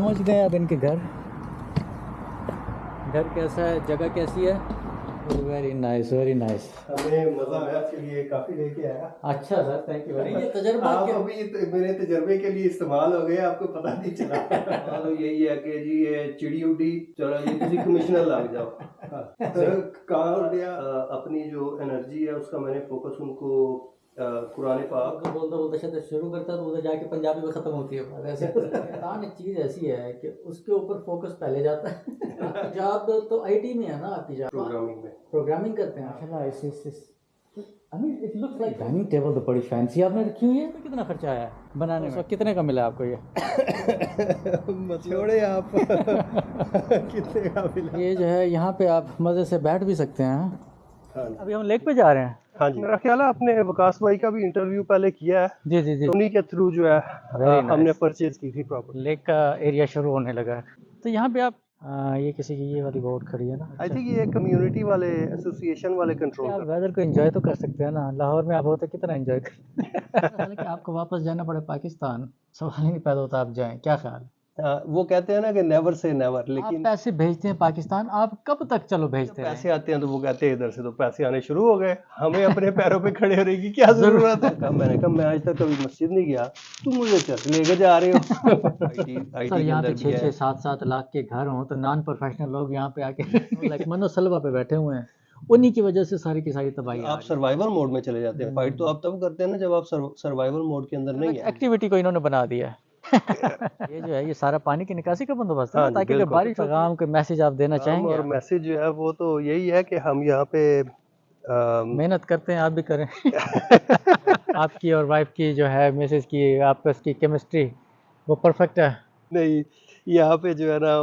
पहुंच गए अब इनके घर। घर कैसा है, जगह कैसी है? Very nice, very nice. हमें मजा आया, आपके लिए काफी लेके आया। अच्छा सर, थैंक यू। ये तजर्बा आप क्या? अभी मेरे तजर्बे के लिए इस्तेमाल हो गए, आपको पता नहीं चला। तो यही है कि जी ये चिड़ी उड़ी, चलो ये किसी कमिश्नर लग जाओ। कहाँ दिया अपनी जो एनर्जी है उसका मैंने फोकस उनको कुरान पाक बोलते बोलते शायद शुरू करता है तो उधर जाके पंजाबी में खत्म होती है बात। ऐसे शैतान एक चीज ऐसी है कि उसके ऊपर फोकस पहले जाता है। आपकी जॉब तो आईटी में है ना? आपकी जॉब प्रोग्रामिंग में प्रोग्रामिंग करते हैं माशाल्लाह। Is I mean it looks like dining table तो बड़ी फैंसी आपने रखी हुई है। तो कितना खर्चा आया बनाने में? कितने का मिला आपको ये? छोड़े आप। कितने का मिला? ये जो है यहाँ पे आप मजे से बैठ भी सकते हैं। हाँ अभी हम लेक पे जा रहे हैं। हाँ जी, मेरा ख्याल है आपने वकास भाई का भी इंटरव्यू पहले किया है, जी जी जी। तो उन्हीं के थ्रू जो है Very हमने nice. परचेज की थी प्रॉपर्टी। लेक का एरिया शुरू होने लगा है। तो यहाँ पे आप ये किसी की ये वाली बोट खड़ी है ना। आई थिंक ये कम्युनिटी वाले एसोसिएशन वाले कंट्रोल आप करते वेदर को एंजॉय तो कर सकते हैं ना। लाहौर में आप होते कितना एंजॉय कर। हालांकि आपको वापस जाना पड़े पाकिस्तान, सवाल ही नहीं पैदा होता आप जाएं। क्या ख्याल? हैं। वो कहते हैं ना कि नेवर से नेवर, आप लेकिन पैसे भेजते हैं पाकिस्तान, आप कब तक चलो भेजते पैसे रहें? आते हैं तो वो कहते हैं इधर से तो पैसे आने शुरू हो गए, हमें अपने पैरों पे खड़े होने की क्या जरूरत है। मैंने कहा मैं आज तक कभी मस्जिद नहीं गया, तुम मुझे चर्च लेके जा रहे हो। सर आईटी के यहाँ पे अंदर भी 6-6, है। 7-7 लाख के घर हों तो नॉन प्रोफेशनल लोग यहाँ पे आके लाइक मनो सलवा पे बैठे हुए हैं। उन्हीं की वजह से सारी की सारी तबाही आ आप रही है। सर्वाइवल मोड में चले जाते हैं। फाइट तो आप तब करते हैं ना जब आप सर्वाइवल मोड के अंदर नहीं है। एक्टिविटी को इन्होंने बना दिया है। ये जो है ये सारा पानी की निकासी का बंदोबस्त है ना, हाँ जी, ताकि अगर बिल्कुल। बारिश पैगाम के मैसेज आप देना चाहेंगे? और मैसेज जो है वो तो यही है कि हम यहाँ पे मेहनत करते हैं, आप भी करें। आपकी और वाइफ की जो है मिसेज की आपस की केमिस्ट्री वो परफेक्ट है। नहीं, यहाँ पे जो है ना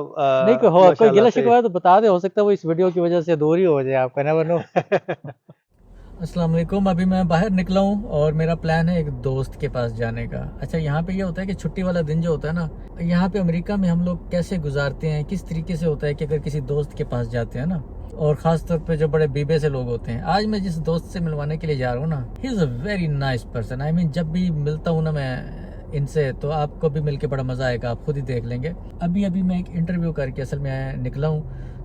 नहीं कोई कोई माशाल्लाह गिला से शिकवा है तो बता दे, हो सकता है वो इस वीडियो की वजह से दूरी हो जाए, आपका नेवर नो। अस्सलाम वालेकुम। अभी मैं बाहर निकला हूँ और मेरा प्लान है एक दोस्त के पास जाने का। अच्छा यहाँ पे ये होता है कि छुट्टी वाला दिन जो होता है ना, यहाँ पे अमेरिका में हम लोग कैसे गुजारते हैं, किस तरीके से होता है कि अगर किसी दोस्त के पास जाते हैं ना, और ख़ास तौर पे जो बड़े बीबे से लोग होते हैं। आज मैं जिस दोस्त से मिलवाने के लिए जा रहा हूँ ना, he is a very nice person. I mean जब भी मिलता हूँ ना मैं इनसे, तो आपको भी मिलके बड़ा मज़ा आएगा, आप खुद ही देख लेंगे। अभी अभी मैं एक इंटरव्यू करके असल में निकला हूँ,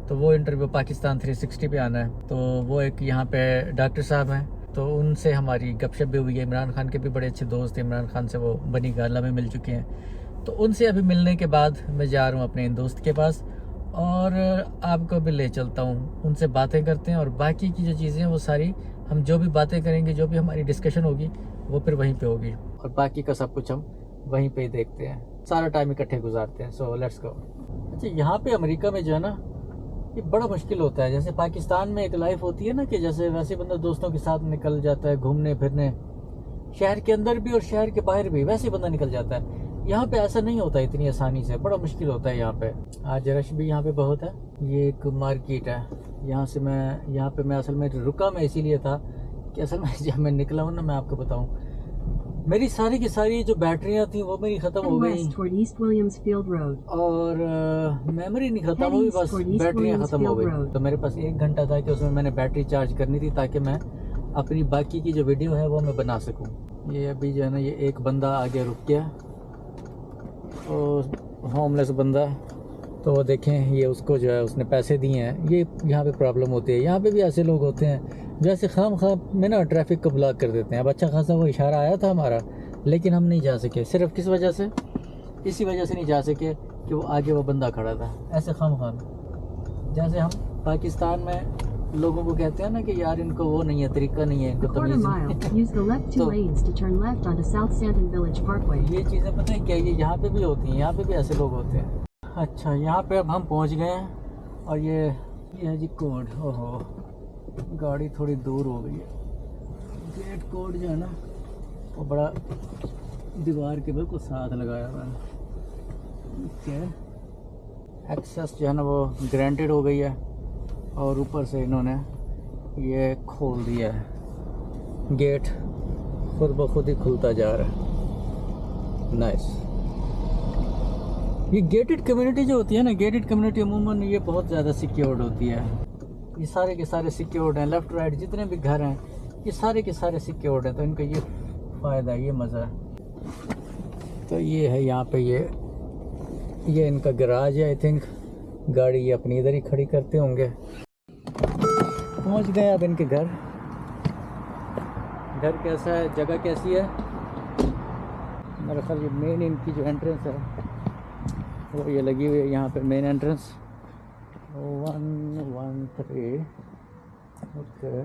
तो वो इंटरव्यू पाकिस्तान 360 पे आना है। तो वो एक यहाँ पे डॉक्टर साहब हैं, तो उनसे हमारी गपशप भी हुई है। इमरान खान के भी बड़े अच्छे दोस्त हैं, इमरान खान से वो बनी गाला में मिल चुके हैं। तो उनसे अभी मिलने के बाद मैं जा रहा हूँ अपने इन दोस्त के पास, और आपको भी ले चलता हूँ। उनसे बातें करते हैं और बाकी की जो चीज़ें हैं वो सारी हम जो भी बातें करेंगे, जो भी हमारी डिस्कशन होगी वो फिर वहीं पे होगी, और बाकी का सब कुछ हम वहीं पे ही देखते हैं। सारा टाइम इकट्ठे गुजारते हैं। So let's go. अच्छा यहाँ पे अमेरिका में जो है ना, ये बड़ा मुश्किल होता है। जैसे पाकिस्तान में एक लाइफ होती है ना कि जैसे वैसे बंदा दोस्तों के साथ निकल जाता है घूमने फिरने, शहर के अंदर भी और शहर के बाहर भी वैसे बंदा निकल जाता है। यहाँ पे ऐसा नहीं होता इतनी आसानी से, बड़ा मुश्किल होता है यहाँ पे। आज रश भी यहाँ पे बहुत है। ये एक मार्केट है, यहाँ पे मैं असल में रुका मैं इसीलिए था कि असल में जब मैं निकला हूँ ना, मैं आपको बताऊँ, मेरी सारी की सारी जो बैटरियाँ थी वो मेरी ख़त्म हो गई, और मेमोरी नहीं ख़त्म हुई, बस बैटरियाँ ख़त्म हो गई। तो मेरे पास 1 घंटा था कि उसमें मैंने बैटरी चार्ज करनी थी, ताकि मैं अपनी बाकी की जो वीडियो है वो मैं बना सकूं। ये अभी जो है ना, ये एक बंदा आगे रुक गया, और होमलेस बंदा, तो वो देखें ये उसको जो है उसने पैसे दिए हैं। ये यहाँ पे प्रॉब्लम होती है। यहाँ पे भी ऐसे लोग होते हैं जैसे खाम में ना ट्रैफिक को ब्लॉक कर देते हैं। अब अच्छा खासा वो इशारा आया था हमारा, लेकिन हम नहीं जा सके। सिर्फ किस वजह से? इसी वजह से नहीं जा सके कि वो आगे वो बंदा खड़ा था। ऐसे खाम जैसे हम पाकिस्तान में लोगों को कहते हैं ना कि यार इनको वो नहीं है, तरीका नहीं है, इनको तमीज़ नहीं। तो ये चीज़ें पता है क्या, ये यहाँ पे भी होती हैं, यहाँ पे भी ऐसे लोग होते हैं। अच्छा यहाँ पे अब हम पहुँच गए हैं, और ये है जी कोड। ओहो गाड़ी थोड़ी दूर हो गई है। गेट कोड जो है ना वो बड़ा दीवार के बिल्कुल साथ लगाया हुआ है। ठीक है, एक्सेस जो है ना वो ग्रांटेड हो गई है, और ऊपर से इन्होंने ये खोल दिया है। गेट खुद ब खुद ही खुलता जा रहा है। नाइस। ये गेटेड कम्युनिटी जो होती है ना, गेटेड कम्युनिटी अमूमन ये बहुत ज़्यादा सिक्योर्ड होती है। ये सारे के सारे सिक्योर्ड हैं, लेफ़्ट राइट जितने भी घर हैं ये सारे के सारे सिक्योर्ड हैं। तो इनका ये फ़ायदा, ये मज़ा है। तो ये है यहाँ पे ये ये इनका गैराज है, आई थिंक गाड़ी ये अपनी इधर ही खड़ी करते होंगे। पहुंच गए अब इनके घर। घर कैसा है, जगह कैसी है? मेरा ख्याल ये मेन इनकी जो एंट्रेंस है वो ये लगी हुई है यहाँ पे, मेन एंट्रेंस 113। ओके,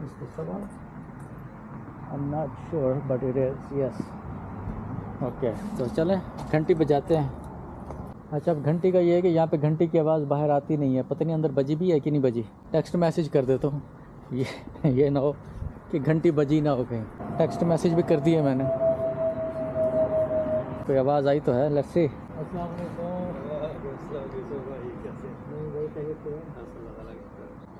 इसको सब I am not sure but it is yes. Okay, तो चलें घंटी बजाते हैं। अच्छा, अब घंटी का ये है कि यहाँ पे घंटी की आवाज़ बाहर आती नहीं है, पता नहीं अंदर बजी भी है कि नहीं बजी। टेक्स्ट मैसेज कर देता हूँ, ये ना हो कि घंटी बजी ना हो कहीं। टेक्स्ट मैसेज भी कर दिया मैंने, कोई आवाज़ आई तो है। Let's see.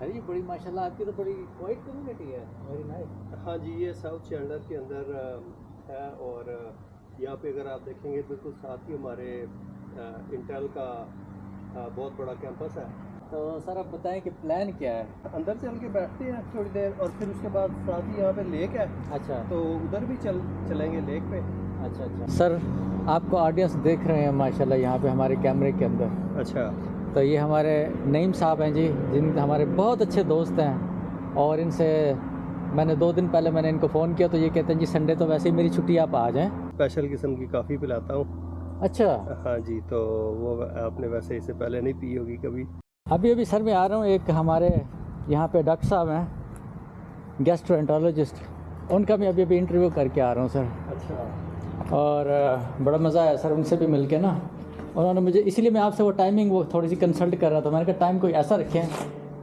अरे ये बड़ी माशाल्लाह आपकी तो बड़ी क्वाइट कम्युनिटी है, वेरी नाइस। हाँ जी, ये साउथ चैंडलर के अंदर है और यहाँ पे अगर आप देखेंगे बिल्कुल साथ ही हमारे इंटेल का बहुत बड़ा कैंपस है। तो सर आप बताएं कि प्लान क्या है? अंदर चल के बैठते हैं थोड़ी देर और फिर उसके बाद साथ ही यहाँ पे लेक है। अच्छा, तो उधर भी चलेंगे लेक पे। अच्छा। सर आपको ऑडियंस देख रहे हैं माशाल्लाह यहाँ पे हमारे कैमरे के अंदर। अच्छा, तो ये हमारे नईम साहब हैं जी, जिन हमारे बहुत अच्छे दोस्त हैं और इनसे मैंने 2 दिन पहले मैंने इनको फ़ोन किया तो ये कहते हैं जी संडे तो वैसे ही मेरी छुट्टी, आप आ जाएं। स्पेशल किस्म की काफ़ी पिलाता हूँ। अच्छा, हाँ जी, तो वो आपने वैसे इससे पहले नहीं पी होगी कभी। अभी सर मैं आ रहा हूँ, एक हमारे यहाँ पे डॉक्टर साहब हैं गैस्ट्रोएंटरोलॉजिस्ट, उनका मैं अभी इंटरव्यू करके आ रहा हूँ सर। अच्छा, और बड़ा मज़ा आया सर उनसे भी मिल के ना। उन्होंने मुझे, इसीलिए मैं आपसे वो टाइमिंग वो थोड़ी सी कंसल्ट कर रहा था। मैंने कहा टाइम कोई ऐसा रखें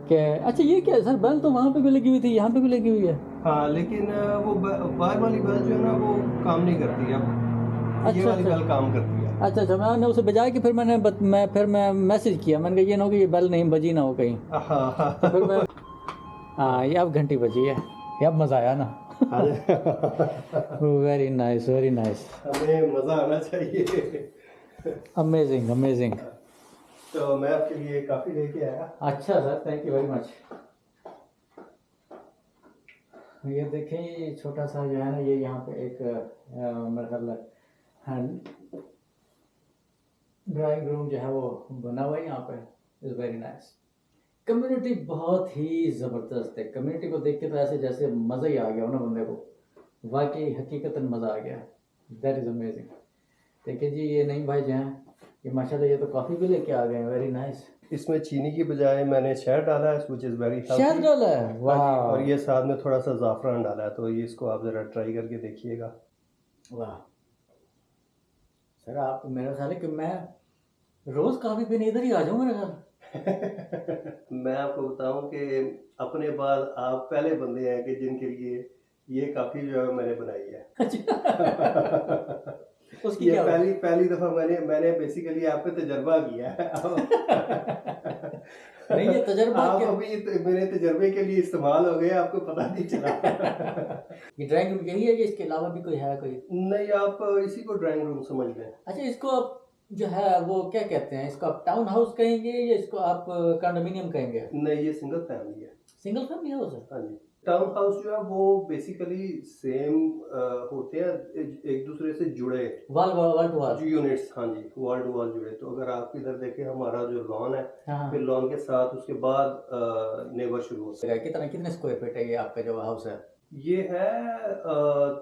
कि अच्छा ये क्या है सर, बेल तो वहाँ पे भी लगी हुई थी, यहाँ पे भी लगी हुई है। हाँ, लेकिन वो बाहर वाली बेल जो है ना वो काम नहीं करती अब। ये वाली बेल काम करती है। अच्छा, मैंने उसे बजाया कि फिर मैं मैसेज किया, मैंने कहा ये ना हो कि ये बेल नहीं बजी ना हो कहीं। हाँ, तो फिर मैं ये अब घंटी बजी है, ये अब मज़ा आया ना। वेरी नाइस, वेरी नाइस, हमें मज़ा आना चाहिए। अमेजिंग। तो मैं आपके लिए काफ़ी लेके आया। अच्छा sir, thank you very much. ये देखें, ये छोटा सा जो है ना, ये यहाँ पे एक मेरा ख्याल ड्राइंग रूम जो है वो बना हुआ है यहाँ पे, इज़ वेरी नाइस। कम्युनिटी बहुत ही ज़बरदस्त है। कम्युनिटी को देख के तो ऐसे जैसे मज़ा ही आ गया हो ना बंदे को, वाकई हकीकतन मज़ा आ गया। That is amazing. देखिए जी, ये नहीं भाई जो हैं ये माशाल्लाह ये तो कॉफ़ी भी लेके आ गए हैं, वेरी नाइस। इसमें चीनी की बजाय मैंने शहद डाला है, व्हिच इज़ वेरी हेल्दी। शहद डाला है, वाह। और ये साथ में थोड़ा सा ज़ाफ़रान डाला है, तो ये इसको आप ज़रा ट्राई करके देखिएगा। वाह सर, आप मेरा ख्याल है कि मैं रोज़ कॉफ़ी पीने इधर ही आ जाऊँ मेरा ख्याल। मैं आपको बताऊं कि अपने बाद आप पहले बंदे हैं कि जिनके लिए ये काफ़ी जो है मैंने बनाई है। अच्छा। उसकी ये क्या पहली दफ़ा मैंने बेसिकली आप पे तजर्बा किया है। नहीं, ये तजर्बा आप क्या? अभी मेरे तजर्बे के लिए इस्तेमाल हो गए, आपको पता नहीं चला। ये ड्राइंग रूम यही है कि इसके अलावा भी कोई है कोई? नहीं, आप इसी को ड्राइंग रूम समझ लें। अच्छा, इसको आप जो है वो क्या कहते हैं, इसको आप टाउन हाउस कहेंगे या इसको आप कंडोमिनियम कहेंगे? नहीं, ये सिंगल फैमिली है। सिंगल फैमिली हाउस है? हाँ जी। टाउन हाउस जो है वो बेसिकली सेम होते हैं, एक दूसरे से जुड़े वॉल टू वॉल यूनिट्स। हाँ जी, वॉल टू वॉल जुड़े। तो अगर आप इधर देखें, हमारा जो लॉन है, हाँ। फिर लॉन के साथ उसके बाद नेबर शुरू होते हैं। कितने स्क्वायर फीट है ये आपका जो हाउस है? ये है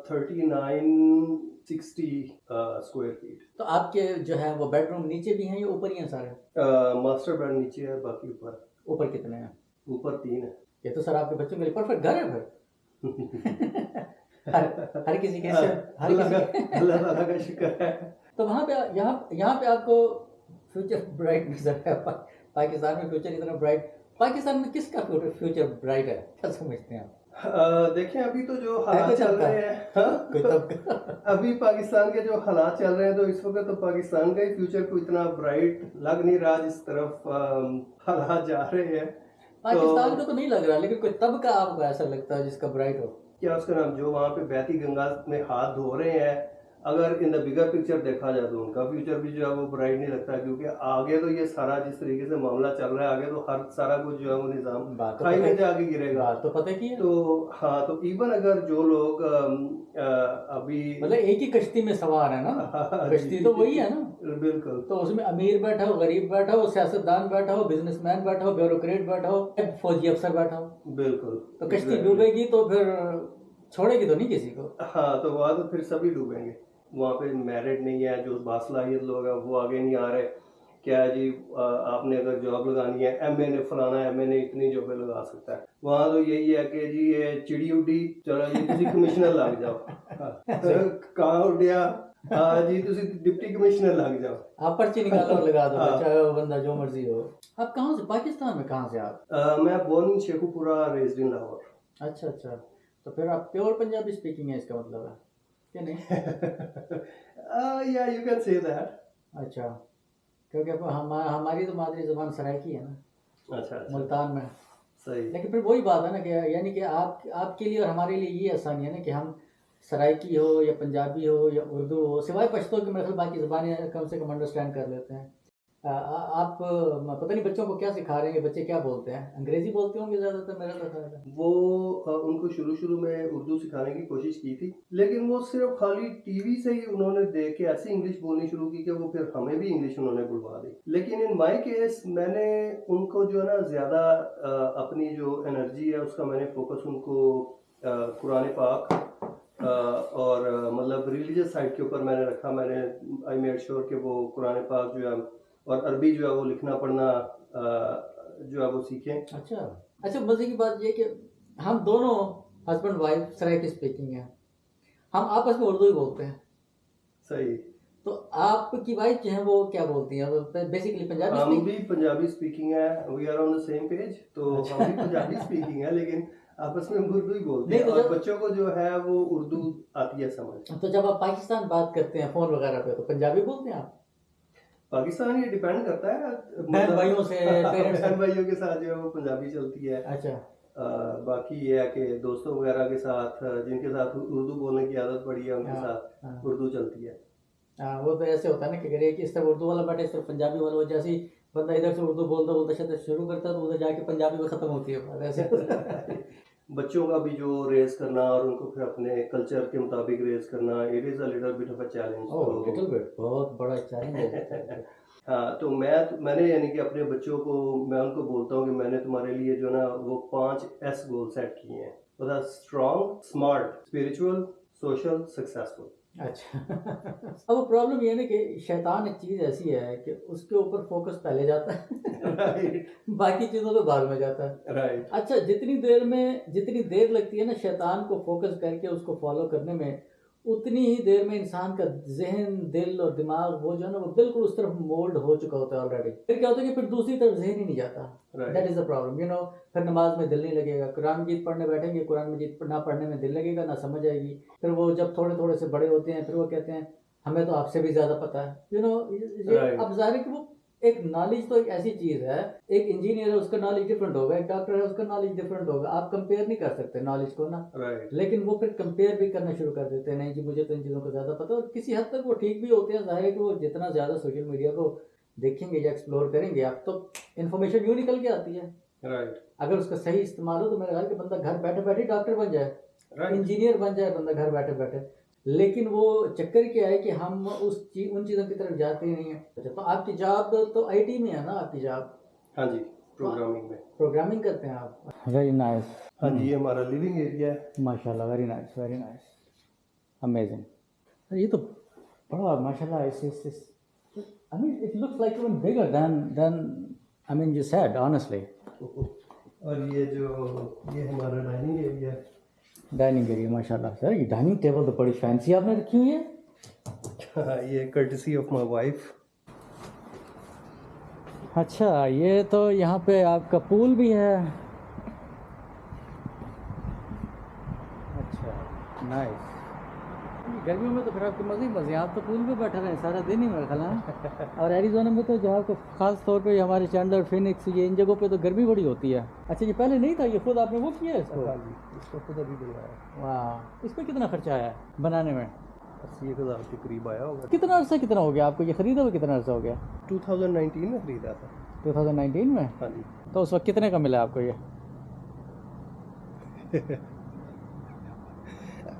3960 स्क्वायर फीट। तो आपके जो है वो बेडरूम नीचे भी हैं या ऊपर ही हैं सारे? मास्टर बेड नीचे है, बाकी ऊपर। ऊपर कितने हैं? ऊपर 3 है। ये तो सर आपके बच्चों के लिए परफेक्ट घर है फिर। हर किसी के अल्लाह ताला का शुक्र है। तो वहाँ पे यहाँ पे आपको फ्यूचर ब्राइट नजर है। पाकिस्तान में फ्यूचर इतना ब्राइट, पाकिस्तान में किसका फ्यूचर ब्राइट है, क्या समझते हैं आप? देखें, अभी तो जो हालात चल रहे हैं, अभी पाकिस्तान के जो हालात चल रहे हैं, तो इस वक्त तो पाकिस्तान का ही फ्यूचर को इतना ब्राइट लग नहीं रहा जिस तरफ हालात जा रहे हैं। पाकिस्तान का तो नहीं लग रहा, लेकिन कोई तबका आपको ऐसा लगता है जिसका ब्राइट हो? क्या उसका नाम, जो वहाँ पे बहती गंगा में हाथ धो रहे हैं, अगर इन द बिगर पिक्चर देखा जाए तो उनका फ्यूचर भी जो है वो ब्राइट नहीं लगता, क्योंकि आगे तो ये सारा जिस तरीके से मामला चल रहा है, आगे तो हर सारा कुछ जो है वो निज़ाम खाई में जाके गिरेगा। बात तो पता की है। तो हाँ, तो इवन अगर जो लोग अभी मतलब एक ही कश्ती में सवार है ना, कश्ती तो वही है ना। बिल्कुल। तो उसमें अमीर बैठा हो, गरीब बैठा हो, सियासतदान बैठा हो, बिजनेसमैन बैठा हो, ब्यूरोक्रेट बैठा हो, फौजी अफसर बैठा हो। बिल्कुल। तो कश्ती डूबेगी तो फिर छोड़ेगी तो नहीं किसी को। हाँ, तो वहाँ तो फिर सभी डूबेंगे। वहाँ पे मैरिड नहीं है, जो बासलाहियत लोग हैं वो आगे नहीं आ रहे। क्या है जी, आपने अगर जॉब लगानी है, एमए ने फलाना एमए ने इतनी जॉबें लगा सकता है। वहाँ तो यही है कि जी ये चिड़ी उड्डी, चलो जी तुसी कमिश्नर लग जाओ। कहाँ उड्डिया, हाँ जी तुसी डिप्टी कमिश्नर लग जाओ। आप पर्ची निकालो और लगा दो, हाँ। चाहे वो बंदा जो मर्जी हो। आप कहाँ से, पाकिस्तान में कहाँ से आप? मैं born in Sheikhupura, raised in Lahore. अच्छा अच्छा, तो फिर आप प्योर पंजाबी स्पीकिंग है इसका मतलब है कि नहीं? या यू कैन से दैट। अच्छा, क्योंकि हमारी तो मादरी ज़बान सराइकी है ना, अच्छा मुल्तान में। सही। लेकिन फिर वही बात है ना कि यानी कि आपके लिए और हमारे लिए ये आसानी है ना कि हम सराइकी हो या पंजाबी हो या उर्दू हो, सिवाय पश्तो के मेरे ख्याल बाकी ज़बानें कम से कम अंडरस्टैंड कर लेते हैं। आप पता नहीं बच्चों को क्या सिखा रहे हैं, बच्चे क्या बोलते हैं? अंग्रेज़ी बोलते होंगे ज़्यादातर, मेरा तो ख्याल है। वो उनको शुरू में उर्दू सिखाने की कोशिश की थी, लेकिन वो सिर्फ खाली टीवी से ही उन्होंने देख के ऐसी इंग्लिश बोलनी शुरू की कि वो फिर हमें भी इंग्लिश उन्होंने बुलवा दी। लेकिन इन माय केस मैंने उनको जो है ना ज़्यादा अपनी जो एनर्जी है उसका मैंने फोकस उनको कुरान पाक और मतलब रिलीजियस साइड के ऊपर मैंने रखा। मैंने आई मेड श्योर कि वो कुरान पाक जो है और अरबी जो है वो लिखना पढ़ना जो है वो सीखें। अच्छा, मजे की बात ये कि हम दोनों हस्बैंड वाइफ सराइकी स्पीकिंग है, हम आपस में उर्दू ही बोलते हैं। सही। तो आपकी वाइफ जो है वो क्या बोलती है? बेसिकली पंजाबी हम स्पीकिंग? भी पंजाबी स्पीकिंग है, we are on the same page. तो हम भी पंजाबी स्पीकिंग है, लेकिन आपस में हम उर्दू ही बोलते हैं। नहीं, तो और जब बच्चों को जो है वो उर्दू आती है समझ। तो जब आप पाकिस्तान बात करते हैं फोन वगैरह पे तो पंजाबी बोलते हैं आप? पाकिस्तान ये डिपेंड करता है, बहन भाइयों से, पेरेंट्स बहन से? भाइयों के साथ जो है वो पंजाबी चलती है। अच्छा। बाकी ये है कि दोस्तों वगैरह के साथ जिनके साथ उर्दू बोलने की आदत पड़ी है उनके हाँ, साथ हाँ। उर्दू चलती है। हाँ, वो तो ऐसे होता है ना कि अगर एक इस तरफ उर्दू वाला बैठे इस तरफ पंजाबी वाला हो, जैसे ही बंदा इधर से उर्दू बोलता बोलता शायद शुरू करता है तो उधर जाके पंजाबी में खत्म होती है बात, ऐसे होता है। बच्चों का भी जो रेस करना और उनको फिर अपने कल्चर के मुताबिक रेस करना, it is a little bit of a challenge. Oh, little bit, बहुत बड़ा चैलेंज है। हाँ, तो मैंने यानी कि अपने बच्चों को मैं उनको बोलता हूँ कि मैंने तुम्हारे लिए जो ना वो 5 S गोल सेट किए हैं। तो strong, smart, spiritual, social, successful. अच्छा। अब वो प्रॉब्लम ये है ना कि शैतान एक चीज़ ऐसी है कि उसके ऊपर फोकस पहले जाता है राइट। बाकी चीज़ों पे बाद में जाता है। राइट। अच्छा, जितनी देर लगती है ना शैतान को फोकस करके उसको फॉलो करने में, उतनी ही देर में इंसान का जहन, दिल और दिमाग वो जो है ना वो बिल्कुल उस तरफ मोल्ड हो चुका होता है ऑलरेडी। फिर क्या होता है कि फिर दूसरी तरफ जहन ही नहीं जाता। दैट इज़ द प्रॉब्लम, फिर नमाज में दिल नहीं लगेगा, कुरान मजीद पढ़ने बैठेंगे, कुरान मजीद ना पढ़ने में दिल लगेगा ना समझ आएगी। फिर वो जब थोड़े थोड़े से बड़े होते हैं फिर वो कहते हैं हमें तो आपसे भी ज़्यादा पता है। अब ज़ाहिर है कि वो एक नॉलेज तो एक ऐसी चीज़ है, एक इंजीनियर है उसका नॉलेज डिफरेंट होगा, एक डॉक्टर है उसका नॉलेज डिफरेंट होगा, आप कंपेयर नहीं कर सकते नॉलेज को ना। राइट। लेकिन वो फिर कंपेयर भी करना शुरू कर देते हैं, नहीं जी मुझे तो इन चीज़ों को ज़्यादा पता है। और किसी हद तक वो ठीक भी होते हैं, ज़ाहिर है कि वो जितना ज़्यादा सोशल मीडिया को देखेंगे या एक्सप्लोर करेंगे आप तो इन्फॉर्मेशन यूँ निकल के आती है। राइट। अगर उसका सही इस्तेमाल हो तो मेरा ख्याल कि बंदा घर बैठे बैठे डॉक्टर बन जाए, इंजीनियर बन जाए बंदा घर बैठे बैठे। लेकिन वो चक्कर क्या है कि हम उन चीज़ों की तरफ जाते ही नहीं है। तो आपकी जॉब तो आईटी में है ना आपकी जॉब? हाँ जी, प्रोग्रामिंग में। प्रोग्रामिंग करते हैं आप? Very nice. हाँ जी, ये हमारा लिविंग एरिया है। माशाल्लाह, very nice, very nice, amazing. ये तो बड़ा माशाल्लाह is I mean it looks like even bigger than I mean you said honestly. और ये हमारा डाइनिंग एरिया है। डाइनिंग एरिया माशाल्लाह सर, ये डाइनिंग टेबल तो बड़ी फैंसी आपने रखी हुई है। ये कर्टसी ऑफ माय वाइफ। अच्छा, ये तो यहाँ पे आपका पूल भी है। अच्छा, नाइस। गर्मियों में तो फिर आपके मज़े ही मज़े, आप तो पूल पे बैठे रहे सारा दिन ही मेरा ख्याल है। और एरिज़ोना में तो जो आपको ख़ास तौर पे हमारे चैंडलर, फिनिक्स, ये इन जगहों पे तो गर्मी बड़ी होती है। अच्छा, ये पहले नहीं था, ये खुद आपने वो किया है इसको? हाँ जी, इसको खुद अभी बनवाया। वाह, इस पर कितना खर्चा आया बनाने में? 80,000 के करीब आया होगा। कितना हो गया आपको ये ख़रीदा हुआ, कितना अर्सा हो गया? 2019 में ख़रीदा था। 2019 में? हाँ जी। तो उस वक्त कितने का मिला आपको ये?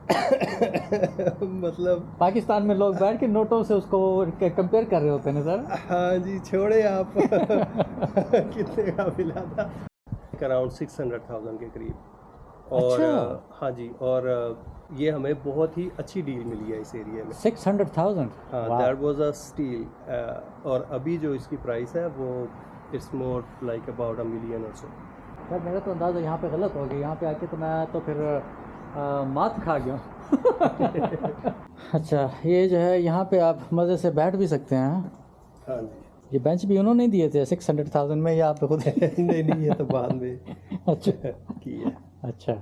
मतलब पाकिस्तान में लोग बैठ के नोटों से उसको कंपेयर कर रहे होते हैं ना सर। हाँ जी, छोड़े आप। कितने का मिला था? अराउंड 600,000 के करीब। और अच्छा, हाँ जी, और ये हमें बहुत ही अच्छी डील मिली है इस एरिया में। 600,000। हाँ, वाह। That was a steel. और अभी जो इसकी प्राइस है वो it's more like about $1 million और सो। यार मेरा तो अंदाज़ा यहाँ पे गलत हो गया, यहाँ पे आके तो मैं तो फिर मात खा गया। अच्छा, ये जो है यहाँ पे आप मज़े से बैठ भी सकते हैं। हाँ जी। ये बेंच भी उन्होंने ही दिए थे 600,000 में, या आप खुद? नहीं नहीं, ये तो बाद में अच्छा की है। अच्छा,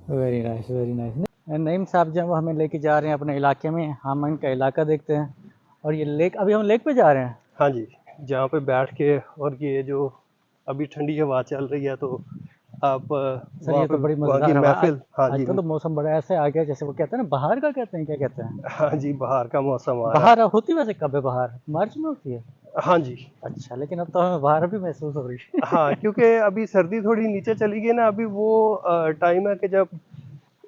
very nice very nice. Naeem साहब जब हमें लेके जा रहे हैं अपने इलाके में, हम इनका इलाका देखते हैं। और ये लेक, अभी हम लेक पे जा रहे हैं। हाँ जी, जहाँ पे बैठ के, और ये जो अभी ठंडी हवा चल रही है, तो आप सर वहाँ ये पे तो बड़ी वहाँ की मज़ेदार हवा। महफिल। हाँ जी। आजकल तो मौसम बड़ा ऐसे आ गया, जैसे वो कहते हैं ना, बाहर का कहते हैं, क्या कहते हैं? हाँ जी, बाहर का मौसम आ रहा बाहर होती वैसे कब है बाहर? मार्च में होती है? है। हाँ जी। अच्छा, लेकिन अब तो हमें बाहर भी महसूस हो रही है। हाँ, क्योंकि अभी सर्दी थोड़ी नीचे चली गई ना, अभी वो टाइम है कि जब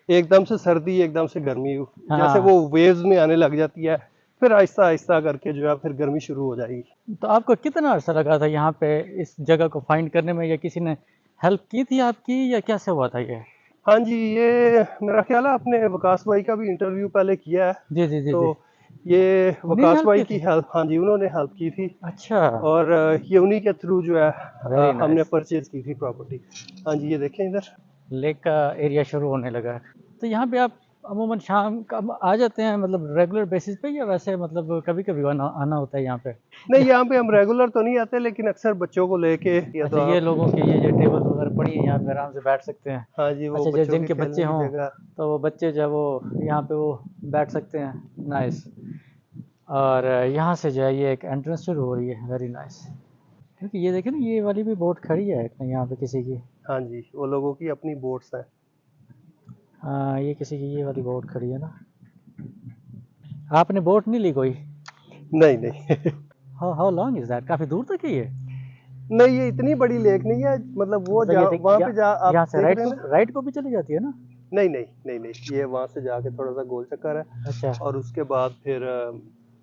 एकदम से सर्दी, एकदम से गर्मी, जैसे हाँ, वो वेव्स में आने लग जाती है, फिर आहिस्ता आहिस्ता करके जो है फिर गर्मी शुरू हो जाएगी। तो आपको कितना अर्सा लगा था यहाँ पे इस जगह को फाइंड करने में, या किसी ने हेल्प की थी आपकी, या कैसे हुआ था ये? हाँ जी, ये मेरा ख्याल है आपने वकास भाई का भी इंटरव्यू पहले किया है। जी जी जी तो जी। ये उन्हीं ने वकास हेल्प भाई की की थी? हेल्प, हाँ जी, उन्होंने हेल्प की थी। अच्छा, और ये उन्हीं के थ्रू जो है वेरी हमने नाइस। परचेज की थी प्रॉपर्टी। हाँ जी, ये देखें इधर। लेक का एरिया शुरू होने लगा है। तो यहाँ पे आप अमूमन शाम का आ जाते हैं, मतलब रेगुलर बेसिस पे, या वैसे मतलब कभी कभी आना आना होता है यहाँ पे? नहीं, यहाँ पे हम रेगुलर तो नहीं आते, लेकिन अक्सर बच्चों को लेके या तो अच्छा, ये आप। लोगों की ये जो टेबल वगैरह पड़ी है यहाँ पे आराम से बैठ सकते हैं। हाँ जी, वो अच्छा, जो बच्चों के जिनके बच्चे खेलने की हों जगह। तो वो बच्चे जो है वो यहाँ पे वो बैठ सकते हैं। नाइस। और यहाँ से जो है ये एक एंट्रेंस शुरू हो रही है, वेरी नाइस। क्योंकि ये देखें ना, ये वाली भी बोट खड़ी है यहाँ पे किसी की। हाँ जी, वो लोगों की अपनी बोट्स हैं। हाँ, ये किसी की ये वाली बोट खड़ी है ना। आपने बोट नहीं ली कोई? नहीं नहीं। How long is that? काफ़ी दूर तक है ये? नहीं, ये इतनी बड़ी लेक नहीं है, मतलब वो मतलब ये जहाँ देख, वहाँ पे जहाँ आप यहाँ से देख रहे हैं ना। राइट को भी चली जाती है ना? नहीं नहीं नहीं नहीं, ये वहाँ से जाके थोड़ा सा गोल चक्कर है, अच्छा और उसके बाद फिर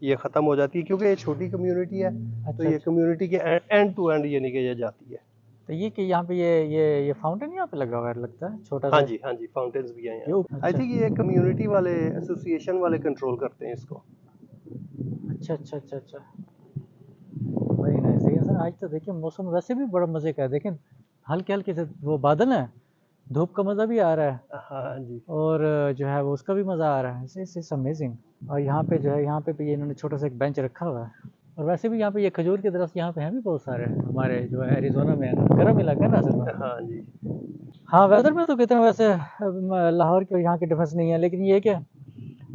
ये ख़त्म हो जाती है, क्योंकि ये छोटी कम्युनिटी है। तो अच्छा ये अच्छा। कम्युनिटी के एंड टू एंड यानी कि ये जाती है। तो ये कि यहाँ पे ये फाउंटेन यहाँ पे लगा हुआ है लगता है, छोटा हाँ सा। जी, हाँ जी, फाउंटेन्स भी हैं ये यहाँ। आई अच्छा थिंक ये कम्युनिटी वाले, एसोसिएशन वाले कंट्रोल करते हैं इसको। अच्छा अच्छा अच्छा अच्छा। Very nice. देखिए सर, आज तो देखिए मौसम वैसे भी बड़ा मज़े का है। देखें, हल्के हल्के से वो बादल हैं, धूप का मज़ा भी आ रहा है, हाँ जी। और जो है वो उसका भी मज़ा आ रहा है। It's amazing. और यहाँ पे जो है, यहाँ पे भी ये इन्होंने छोटा सा एक बेंच रखा हुआ है। और वैसे भी यहाँ पे ये खजूर के दरख्त यहाँ पे हैं भी बहुत सारे, हमारे जो है एरिज़ोना में है ना, गर्म इलाका है ना असल में। हाँ जी। हाँ, वेदर में तो कितना वैसे लाहौर के और यहाँ के डिफरेंस नहीं है, लेकिन ये क्या,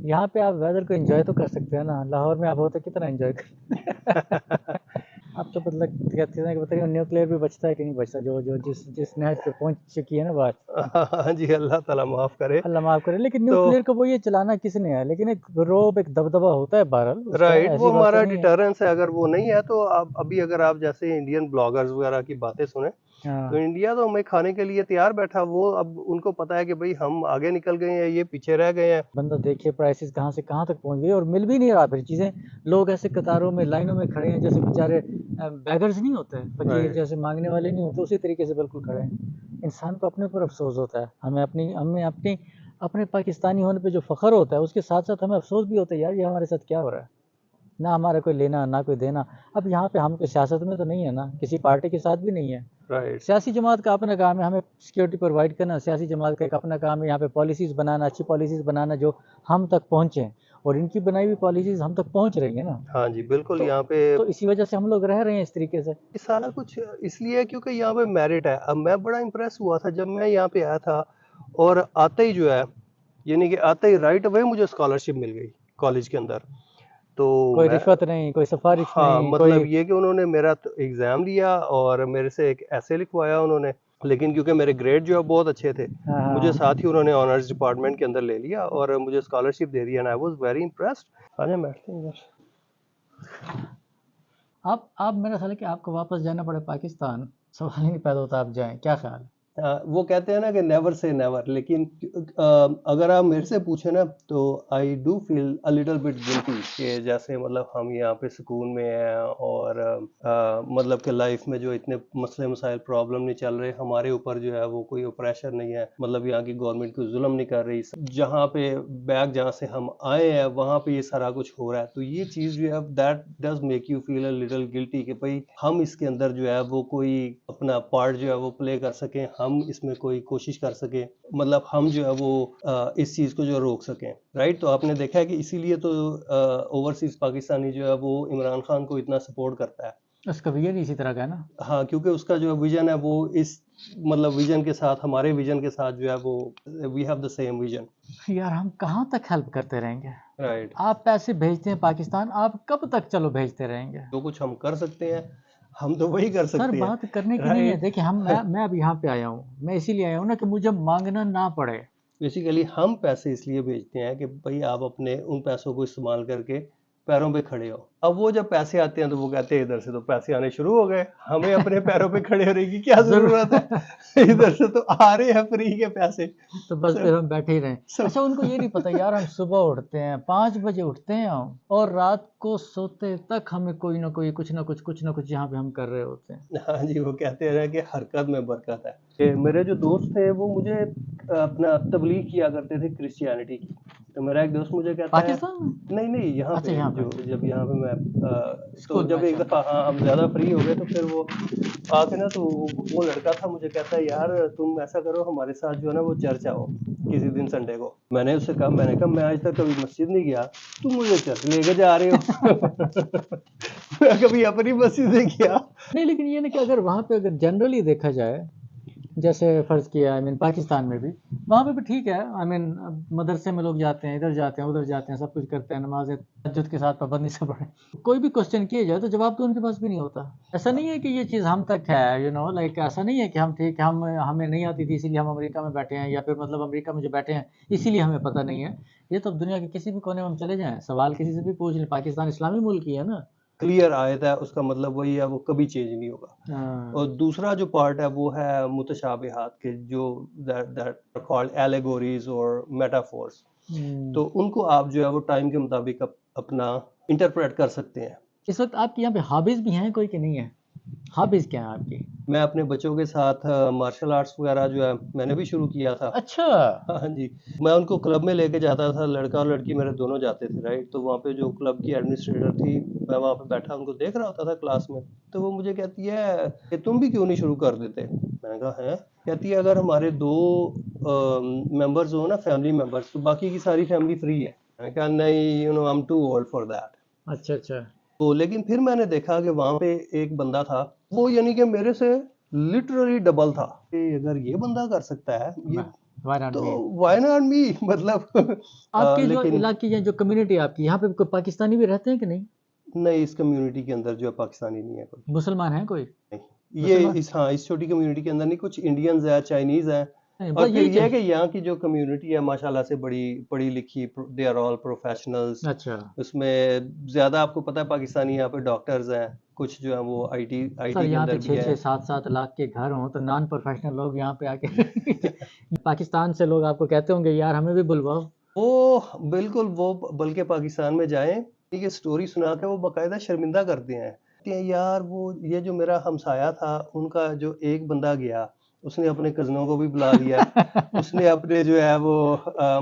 यहाँ पे आप वेदर को एंजॉय तो कर सकते हैं ना। लाहौर में आप होते कितना एंजॉय कर। अब तो मतलब कहते हैं कि बताइए न्यूक्लियर भी बचता है कि नहीं बचता, जो जो जिस नहज पे पहुंच चुकी है ना बात। हाँ जी, अल्लाह ताला माफ़ करे। अल्लाह माफ करे, लेकिन तो न्यूक्लियर को वो ये चलाना किसने है, लेकिन एक रोब, एक दबदबा होता है बहरहाल उसका, राइट, वो ऐसी बात तो हमारा नहीं है। डिटरेंस है। अगर वो नहीं है तो आप अभी, अगर आप जैसे इंडियन ब्लॉगर्स वगैरह की बातें सुने, तो हाँ, इंडिया तो हमें खाने के लिए तैयार बैठा। वो अब उनको पता है कि भाई हम आगे निकल गए हैं, ये पीछे रह गए हैं। बंदा देखिए प्राइसेस कहाँ से कहाँ तक पहुंच गई, और मिल भी नहीं रहा फिर चीज़ें। लोग ऐसे कतारों में, लाइनों में खड़े हैं, जैसे बेचारे बैगर्स नहीं होते, फकीर राइट। जैसे मांगने वाले नहीं होते, उसी तरीके से बिल्कुल खड़े हैं। इंसान को अपने ऊपर अफसोस होता है। हमें अपनी अपने पाकिस्तानी होने पे जो फ़ख्र होता है, उसके साथ साथ हमें अफसोस भी होता है, यार ये हमारे साथ क्या हो रहा है। ना हमारा कोई लेना, ना कोई देना। अब यहाँ पे हम कोई सियासत में तो नहीं है ना, किसी पार्टी के साथ भी नहीं है। राइट। सियासी जमात का अपना काम है हमें सिक्योरिटी प्रोवाइड करना। सियासी जमात का एक अपना काम है यहाँ पे पॉलिसीज़ बनाना, अच्छी पॉलिसीज़ बनाना जो हम तक पहुँचें, और इनकी बनाई हुई पॉलिसीज़ हम तक पहुँच रही है ना। हाँ जी, बिल्कुल। तो यहाँ पे तो इसी वजह से हम लोग रह रहे हैं इस तरीके से। ये सारा कुछ इसलिए है क्योंकि यहाँ पे मेरिट है। अब मैं बड़ा इम्प्रेस हुआ था जब मैं यहाँ पे आया था, और आते ही जो है, यानी कि आते ही राइट अवे मुझे स्कॉलरशिप मिल गई कॉलेज के अंदर। तो कोई मैं, रिश्वत नहीं, कोई सिफारिश हाँ, नहीं, मतलब कोई। ये कि उन्होंने मेरा तो एग्ज़ाम लिया और मेरे से एक ऐसे लिखवाया उन्होंने, लेकिन क्योंकि मेरे ग्रेड जो है बहुत अच्छे थे, हाँ मुझे हाँ। साथ ही उन्होंने ऑनर्स डिपार्टमेंट के अंदर ले लिया और मुझे scholarship they the, and I was very impressed. आजा बैठते हैं इधर। आप मेरा ख्याल है कि आपको वापस जाना पड़े पाकिस्तान, सवाल ही नहीं पैदा होता आप जाएं, क्या ख्याल है? वो कहते हैं ना कि नेवर से नेवर, लेकिन अगर आप मेरे से पूछे ना तो I do feel a little bit guilty कि जैसे मतलब हम यहाँ पे सुकून में हैं और मतलब कि लाइफ में जो इतने मसले मसाइल प्रॉब्लम नहीं चल रहे, हमारे ऊपर जो है वो कोई प्रेशर नहीं है, मतलब यहाँ की गवर्नमेंट कोई जुल्म नहीं कर रही, जहाँ पे बैग जहाँ से हम आए हैं वहाँ पे ये सारा कुछ हो रहा है। तो ये चीज़ जो है that does make you feel a little guilty कि भाई हम इसके अंदर जो है वो कोई अपना पार्ट जो है वो प्ले कर सकें, हम इसमें कोई कोशिश कर सकें, मतलब हम जो है वो इस चीज़ को जो रोक सकें, राइट। तो आपने देखा है कि इसीलिए तो ओवरसीज पाकिस्तानी जो है वो इमरान खान को इतना सपोर्ट करता है। उसका विजन इसी तरह का है ना। हाँ, क्योंकि उसका जो विजन है वो इस मतलब विजन के साथ, हमारे विजन के साथ जो है वो we have the same vision. यार हम कहाँ तक हेल्प करते रहेंगे। राइट। आप पैसे भेजते हैं पाकिस्तान, आप कब तक चलो भेजते रहेंगे। जो कुछ हम कर सकते हैं हम तो वही कर सर सकते हैं। बात करने की नहीं है, राइट। देखिए मैं अब यहाँ पे आया हूँ, मैं इसीलिए आया हूँ ना कि मुझे मांगना ना पड़े। बेसिकली हम पैसे इसलिए भेजते हैं कि भाई आप अपने उन पैसों को इस्तेमाल करके पैरों पे खड़े हो। अब वो जब पैसे आते हैं तो वो कहते हैं इधर से तो पैसे आने शुरू हो गए, हमें अपने पैरों पे खड़े होने की क्या जरूरत है। इधर से तो आ रहे हैं फ्री के पैसे। तो बस फिर हम बैठे ही रहें। सब अच्छा उनको ये नहीं पता यार, हम सुबह उठते हैं 5 बजे उठते हैं हम, और रात को सोते तक हमें कोई ना कोई कुछ ना कुछ यहाँ पे हम कर रहे होते हैं। हाँ जी, वो कहते हैं कि हरकत में बरकत है। कि मेरे जो दोस्त थे वो मुझे अपना तबलीग किया करते थे क्रिश्चियनिटी की। तो मेरा एक दोस्त मुझे कहता है, पाकिस्तान में। नहीं यहाँ अच्छा पे यहाँ जो पे जब यहाँ पे मैं तो स्कूल में। जब एक अच्छा दफ़ा हाँ हम ज़्यादा फ्री हो गए तो फिर वो आके ना तो वो लड़का था, मुझे कहता है यार तुम ऐसा करो हमारे साथ जो है ना वो चर्च आओ किसी दिन संडे को। मैंने उससे कहा, मैंने कहा मैं आज तक कभी मस्जिद नहीं गया, तुम मुझे चर्च लेके जा रहे हो। मैं कभी अपनी मस्जिद नहीं गया। नहीं, लेकिन ये ना कि अगर वहाँ पे अगर जनरली देखा जाए, जैसे फ़र्ज़ किया आई मीन पाकिस्तान में भी, वहाँ पे भी ठीक है। आई मीन मदरसे में लोग जाते हैं, इधर जाते हैं, उधर जाते हैं, सब कुछ करते हैं, नमाज़ें तहज्जुद के साथ पाबंदी से पढ़ें। कोई भी क्वेश्चन किए जाए तो जवाब तो उनके पास भी नहीं होता। ऐसा नहीं है कि ये चीज़ हम तक है, यू नो लाइक ऐसा नहीं है कि हम ठीक है, हम हमें नहीं आती थी इसीलिए हम अमेरिका में बैठे हैं, या फिर मतलब अमेरिका में जो बैठे हैं इसीलिए हमें पता नहीं है। ये तो दुनिया के किसी भी कोने में हम चले जाएँ, सवाल किसी से भी पूछ लें, पाकिस्तान इस्लामी मुल्क ही है ना। क्लियर आयत है उसका मतलब वही है, वो कभी चेंज नहीं होगा। और हाँ। दूसरा जो पार्ट है वो है मुतशाबिहात के, जो दैट कॉल्ड एलेगोरीज और मेटाफोर्स। हुँ। तो उनको आप जो है वो टाइम के मुताबिक अपना इंटरप्रेट कर सकते हैं। इस वक़्त आपके यहाँ पे हॉबीज़ भी हैं कोई कि नहीं है? हॉबीज़ क्या है आपकी? मैं अपने बच्चों के साथ मार्शल आर्ट्स वगैरह जो है मैंने भी शुरू किया था। अच्छा। हाँ जी, मैं उनको क्लब में लेके जाता था, लड़का और लड़की मेरे दोनों जाते थे, राइट। तो वहाँ पे जो क्लब की एडमिनिस्ट्रेटर थी, मैं वहाँ पे बैठा उनको देख रहा होता था क्लास में। तो वो मुझे कहती है कि तुम भी क्यों नहीं शुरू कर देते। मैंने कहा है, कहती है अगर हमारे दो मेंबर्स हो ना, फैमिली मेंबर्स, तो बाकी की सारी फैमिली फ्री है। मैंने कहा नहीं, you I am too old for that. अच्छा, अच्छा। तो लेकिन फिर मैंने देखा कि वहाँ पे एक बंदा था, वो यानी कि मेरे से लिटरली डबल था कि अगर ये बंदा कर सकता है ये, वाह! व्हाई नॉट तो मी? Why not me. मतलब आपके जो लेकिन इलाके या जो कम्युनिटी आपकी, यहाँ पे कोई पाकिस्तानी भी रहते हैं कि नहीं? नहीं, इस कम्युनिटी के अंदर जो है पाकिस्तानी नहीं है कोई। मुसलमान हैं कोई? नहीं, ये मुसलमान? इस छोटी कम्युनिटी के अंदर नहीं, कुछ इंडियंस है, चाइनीज है। नहीं, और बस फिर यही ये है कि चाहिए। यहाँ की जो कम्युनिटी है माशाल्लाह से बड़ी पढ़ी लिखी, दे आर ऑल प्रोफेशनल्स। अच्छा। उसमें ज्यादा आपको पता है पाकिस्तानी यहाँ पे डॉक्टर्स हैं, कुछ जो है वो आईटी सर आईटी के यहाँ पे अंदर भी है। 6-6 7-7 लाख के घर हों तो नॉन प्रोफेशनल लोग यहाँ पे आके पाकिस्तान से लोग आपको कहते होंगे यार हमें भी बुलवाओ। वो बिल्कुल, वो बल्कि पाकिस्तान में जाएं, ये स्टोरी सुना के वो बाकायदा शर्मिंदा करते हैं। कहते हैं यार वो ये जो मेरा हमसाया था, उनका जो एक बंदा गया, उसने अपने कज़नों को भी बुला लिया, उसने अपने जो है वो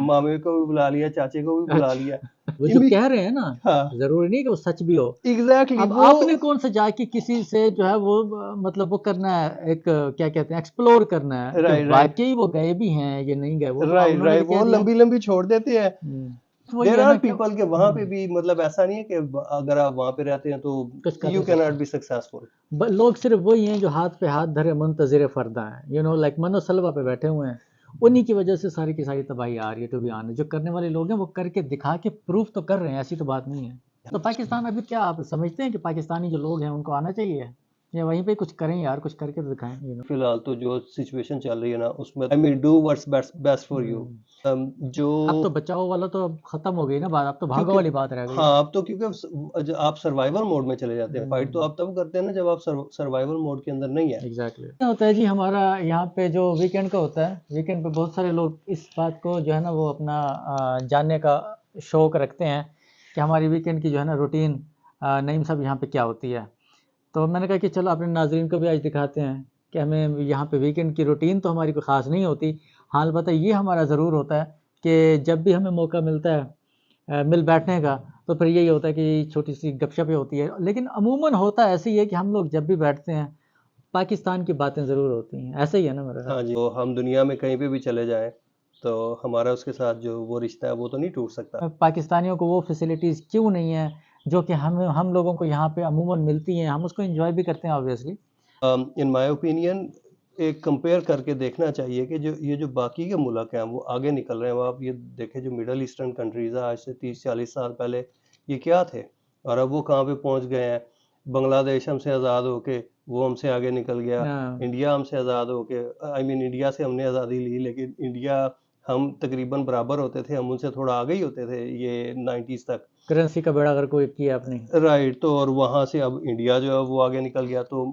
मामे को भी बुला लिया, चाचे को भी बुला लिया। अच्छा, वो जो इमी कह रहे हैं ना, हाँ, ज़रूरी नहीं कि वो सच भी हो। एग्ज़ैक्टली अब वो आपने कौन सा जाके किसी से जो है वो मतलब वो करना है, एक क्या कहते हैं एक्सप्लोर करना है कि राइट, राइट, वाक़ई वो गए भी हैं या नहीं गए, वो तो राइट, उन्होंने राइट, तो कह वो दिया। लंबी-लंबी छोड़ देते हैं। तो वही देयर है आर ना कि पीपल के वहाँ पे भी, मतलब ऐसा नहीं है कि अगर आप वहाँ पे रहते हैं तो कुछ कर यू नहीं कैन नॉट सकते। Be successful. लोग सिर्फ वही हैं जो हाथ पे हाथ धरे मुंतज़िर फ़रदा हैं, यू नो लाइक मनोसलवा पे बैठे हुए हैं। उन्हीं की वजह से सारी की सारी तबाही आ रही है, टू बी ऑनेस्ट। जो करने वाले लोग हैं वो करके दिखा के प्रूफ तो कर रहे हैं, ऐसी तो बात नहीं है। तो पाकिस्तान अभी क्या आप समझते हैं कि पाकिस्तानी जो लोग हैं उनको आना चाहिए? या वहीं पे कुछ करें यार, कुछ करके तो दिखाएं फिलहाल तो जो सिचुएशन चल रही है ना उसमें I mean do what's best for you. जो अब तो बचाओ वाला तो अब खत्म हो गई ना बात, अब तो भागो क्योंकि वाली बात रह गई। हाँ अब तो क्योंकि आप सर्वाइवल मोड में चले जाते हैं। फाइट तो हम्म, आप तब करते हैं ना जब आप सर्वाइवल मोड के अंदर नहीं है। एग्जैक्टली क्या होता है जी, हमारा यहाँ पे जो वीकेंड का होता है, वीकेंड पे बहुत सारे लोग इस बात को जो है ना वो अपना जानने का शौक रखते हैं कि हमारी वीकेंड की जो है ना रूटीन नईम साहब यहाँ पे क्या होती है। तो मैंने कहा कि चलो अपने नाजरीन को भी आज दिखाते हैं कि हमें यहाँ पे वीकेंड की रूटीन तो हमारी कोई ख़ास नहीं होती। हाल बता ये हमारा ज़रूर होता है कि जब भी हमें मौका मिलता है मिल बैठने का, तो फिर यही होता है कि छोटी सी गपशपें होती है, लेकिन अमूमन होता ऐसे ही है कि हम लोग जब भी बैठते हैं पाकिस्तान की बातें ज़रूर होती हैं, ऐसा ही है ना मेरे हाँ साथ। जी, तो हम दुनिया में कहीं पे भी चले जाएं तो हमारा उसके साथ जो वो रिश्ता है वो तो नहीं टूट सकता। पाकिस्तानियों को वो फैसिलिटीज़ क्यों नहीं है जो कि हम लोगों को यहाँ पे अमूमन मिलती हैं, हम उसको एंजॉय भी करते हैं ऑब्वियसली। इन माय ओपिनियन एक कंपेयर करके देखना चाहिए कि जो ये जो बाकी के मुल्क हैं वो आगे निकल रहे हैं। वो आप ये देखें जो मिडल ईस्टर्न कंट्रीज है आज से 30-40 साल पहले ये क्या थे और अब वो कहाँ पे पहुंच गए हैं। बांग्लादेश हमसे आज़ाद होके वो हमसे आगे निकल गया। हाँ, इंडिया हमसे आज़ाद होके आई मीन इंडिया से हमने आज़ादी ली लेकिन इंडिया हम तकरीबन बराबर होते थे। हम उनसे थोड़ा आगे ही होते थे ये 90s तक। करेंसी का बेड़ा गर्क कोई किया आपने। राइट तो और वहां से अब इंडिया जो है वो आगे निकल गया तो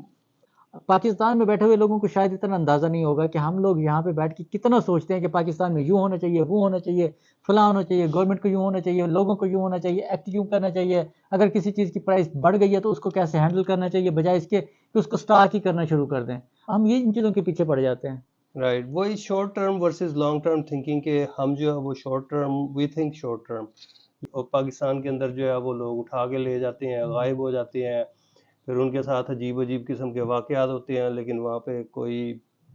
पाकिस्तान में बैठे हुए लोगों को शायद इतना अंदाज़ा नहीं होगा कि हम लोग यहाँ पे बैठ के कितना सोचते हैं कि पाकिस्तान में यूँ होना चाहिए, वो होना चाहिए, फलां होना चाहिए, गवर्नमेंट को यूँ होना चाहिए, लोगों को यूँ होना चाहिए, एक्ट यूँ करना चाहिए। अगर किसी चीज़ की प्राइस बढ़ गई है तो उसको कैसे हैंडल करना चाहिए, बजाय इसके कि उसको स्टॉक ही करना शुरू कर दें। हम ये इन चीज़ों के पीछे पड़ जाते हैं। राइट वही short term versus long term thinking के हम जो है वो short term we think short term और पाकिस्तान के अंदर जो है वो लोग उठा के ले जाते हैं गायब हो जाते हैं। फिर उनके साथ अजीब अजीब किस्म के वाकयात होते हैं लेकिन वहाँ पे कोई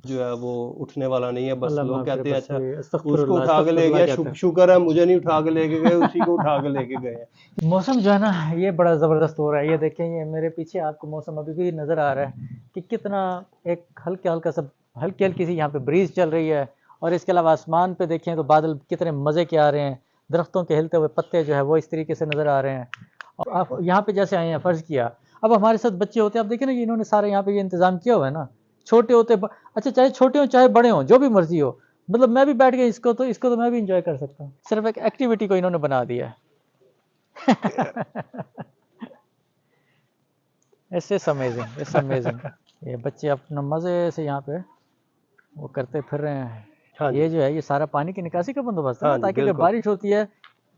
जो है वो उठने वाला नहीं है। बस अल्लाह लोग माफ़ करे, कहते हैं बस अच्छा वही उसको अस्तगफुरुल्लाह उठा के ले अस्तगफुरुल्लाह गया कहते हैं। शुक्र है मुझे नहीं उठा के लेके गए उसी को उठा के लेके गए हैं। मौसम जो है ना ये बड़ा ज़बरदस्त हो रहा है, ये देखें ये मेरे पीछे आपको मौसम अभी भी नज़र आ रहा है कि कितना एक हल्का हल्का सा हल्की हल्की सी यहाँ पे ब्रीज चल रही है। और इसके अलावा आसमान पे देखें तो बादल कितने मज़े के आ रहे हैं, दरख्तों के हिलते हुए पत्ते जो है वो इस तरीके से नज़र आ रहे हैं। और आप यहाँ पे जैसे आए हैं फ़र्ज़ किया, अब हमारे साथ बच्चे होते हैं, आप देखें ना, इन्होंने सारे यहाँ पे ये इंतज़ाम किया हुआ है ना, छोटे होते अच्छा चाहे छोटे हों चाहे बड़े हों जो भी मर्जी हो, मतलब मैं भी बैठ गया इसको तो मैं भी इंजॉय कर सकता हूँ, सिर्फ एक एक्टिविटी को इन्होंने बना दिया है। It's amazing, it's amazing. ये बच्चे अपना मज़े से यहाँ पे वो करते फिर रहे हैं। हाँ जी ये जो है ये सारा पानी की निकासी का बंदोबस्त है हाँ ना, जी ताकि अगर बिल्कुल बारिश होती है,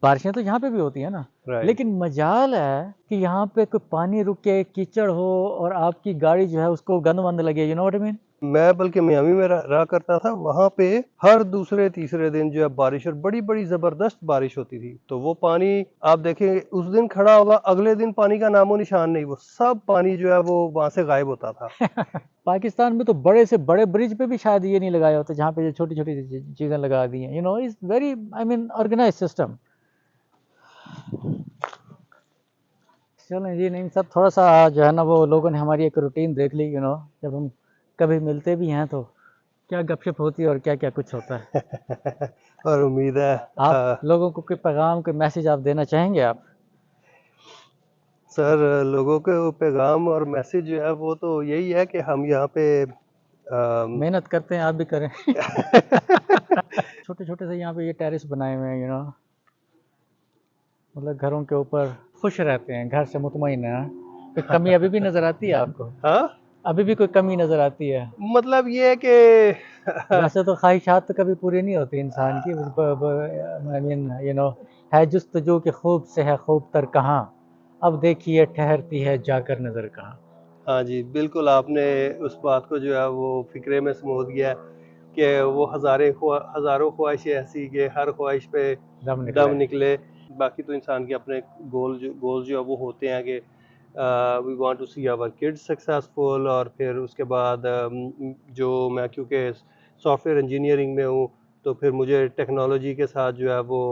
बारिशें तो यहाँ पे भी होती है ना, राइट। लेकिन मजाल है कि यहाँ पे कोई पानी रुके, कीचड़ हो और आपकी गाड़ी जो है उसको गंद वंद लगे, you know what I mean. मैं बल्कि मियामी में रहा करता था। वहाँ पे हर दूसरे तीसरे दिन जो है बारिश और बड़ी बड़ी जबरदस्त बारिश होती थी। तो वो पानी आप देखें उस दिन खड़ा होगा अगले दिन पानी का नामो निशान नहीं। वो सब पानी जो है वो वहां से गायब होता था। पाकिस्तान में तो बड़े से बड़े ब्रिज पे भी शायद ये नहीं लगाए होते जहाँ पे ये छोटी छोटी चीज़ें लगा दी हैं, you know it's very I mean organise system. चलें जी, नहीं सब थोड़ा सा जो है ना वो लोगों ने हमारी एक रूटीन देख ली, यू नो जब हम कभी मिलते भी हैं तो क्या गपशप होती है और क्या क्या कुछ होता है। और उम्मीद है आप लोगों को कोई पैगाम कोई मैसेज आप देना चाहेंगे आप। सर लोगों के वो पैगाम और मैसेज जो है वो तो यही है कि हम यहाँ पे मेहनत करते हैं, आप भी करें। छोटे छोटे से यहाँ पे ये टेरेस बनाए हुए हैं, यू नो मतलब घरों के ऊपर खुश रहते हैं, घर से मुतमईन है। कोई कमी अभी भी नजर आती है आपको, हाँ अभी भी कोई कमी नजर आती है। मतलब ये है कि वैसे तो ख्वाहिशात तो कभी पूरी नहीं होती इंसान की, आई मीन यू नो है जुस्तजू के खूब से है खूब तर कहाँ, अब देखिए ठहरती है जाकर नजर कहाँ। हाँ जी बिल्कुल आपने उस बात को जो है वो फिक्रे में समझ गया कि वो हजारों ख्वाहिशें ऐसी कि हर ख्वाहिश पे दम दम निकले। निकले। बाकी तो इंसान के अपने गोल जो है वो होते हैं कि we want to see our kids successful. और फिर उसके बाद जो मैं क्योंकि सॉफ्टवेयर इंजीनियरिंग में हूँ तो फिर मुझे टेक्नोलॉजी के साथ जो है वो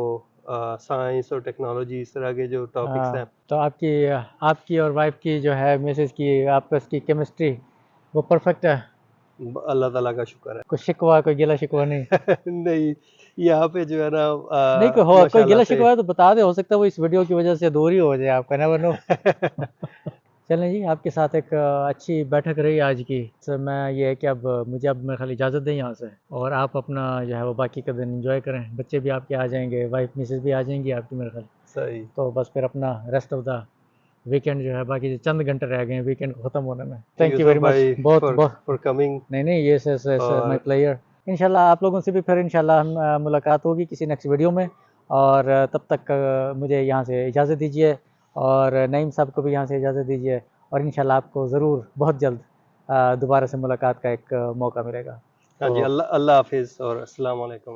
साइंस और टेक्नोलॉजी इस तरह के जो टॉपिक्स हैं। तो आपकी आपकी और वाइफ की जो है मिसेज की आपस की केमिस्ट्री वो परफेक्ट है, अल्लाह ताला का शुक्र कोई शिकवा कोई गिला शिकवा नहीं। है। नहीं यहाँ पे जो है ना नहीं कोई हो, कोई माशाल्लाह गिला से शिकवा है तो बता दे, हो सकता है वो इस वीडियो की वजह से दूर ही हो जाए, आपका नेवर नो। चलें जी, आपके साथ एक अच्छी बैठक रही आज की। सर मैं ये है कि अब मुझे अब मेरे ख़्याल इजाज़त दें यहाँ से, और आप अपना जो है वो बाकी का दिन एंजॉय करें। बच्चे भी आपके आ जाएंगे, वाइफ मिसेस भी आ जाएंगी आपकी मेरे ख्याल। सही। तो बस फिर अपना रेस्ट ऑफ द वीकेंड जो है, बाकी जो चंद घंटे रह गए हैं वीकेंड को ख़त्म होने में। Thank you very much. बहुत बहुत फॉर कमिंग। नहीं नहीं, ये माय प्लेयर। इंशाल्लाह आप लोगों से भी फिर इंशाल्लाह हम मुलाकात होगी किसी नेक्स्ट वीडियो में। और तब तक मुझे यहाँ से इजाज़त दीजिए, और नईम साहब को भी यहाँ से इजाज़त दीजिए, और इंशाल्लाह आपको ज़रूर बहुत जल्द दोबारा से मुलाकात का एक मौका मिलेगा। हाँ जी, तो अल्लाह अल्लाह हाफिज़ और अस्सलाम वालेकुम।